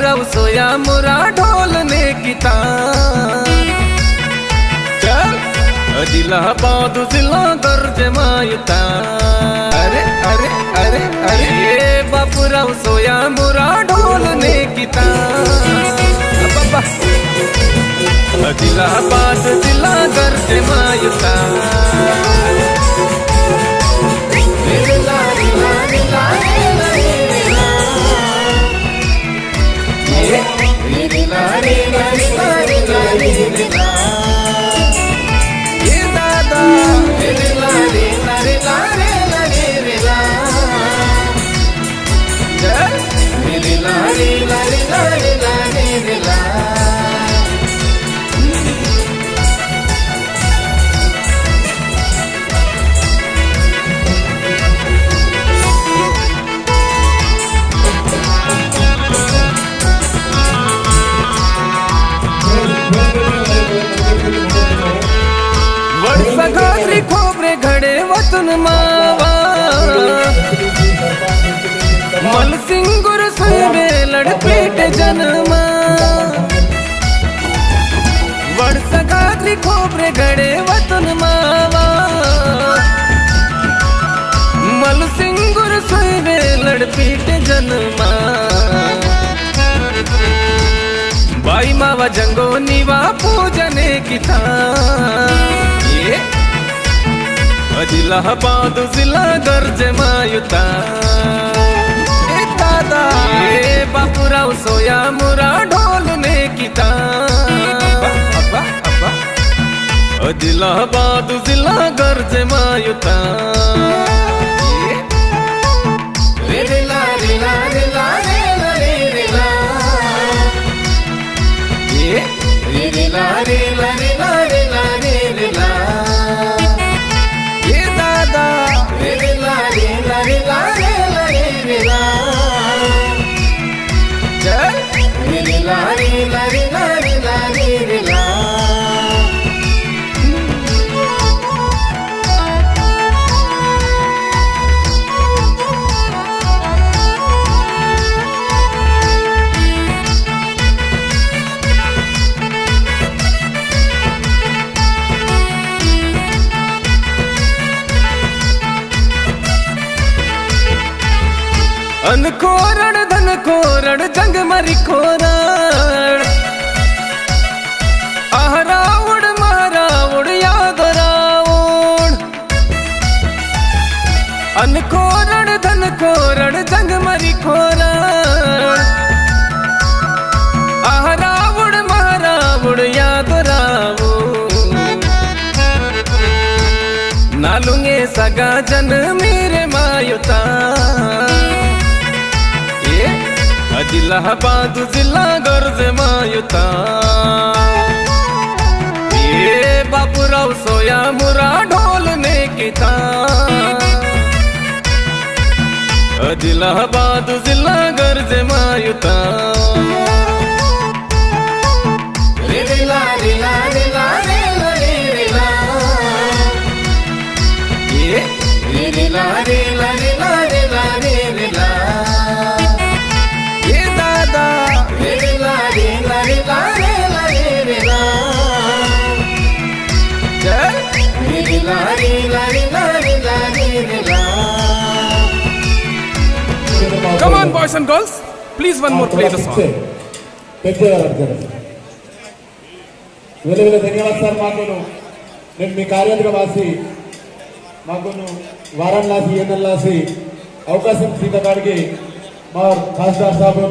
बापुराव सोया मोरा ढोलने की तान। चल अदिलाबाद जिला गर्ज मायुता। अरे अरे अरे अरे ये बापुराव सोया मोरा ढोलने की तान। अदिलाबाद जिला गर्ज मायुता। ये दादा सगात्री खोबरे घड़े वतन मावा। मल सिंगुर सुबे लड़पेट जन्मा। वड़ सगात्री खोबरे घड़े वतन मावा। मल सिंगुर सुबे लड़पेट जन्मा। बाई मावा जंगो निवा पूजने की था। अदिलाबाद जिला गर्ज मायुता। दादा ये बापुराव सोया मोरा ढोलने की तान। अदिलाबाद जिला गर्ज मायुता। अनकोरण धन कोरण जंग मरी कोरण। आहरावण महारावण याद रावण। अनकोरण धन कोरण जंग मरी कोरण। आहरावण महारावण याद रावण। नालुंगे सगा जन मेरे मायुता। अदिलाबाद जिला गर्ज मायुता। ये बापुराव सोया मोरा ढोलने की तान। अदिलाबाद जिला गर्ज मायुता। Come on, boys and girls, please one more play the song. ధన్యవాదాలు సార్. మాకును నేను మీ కార్యవర్గవాసి మాకును వారణాసి ఏనల్లాసి అవకాశం సీత గారికి మా ఖాస్దార్ సాబ్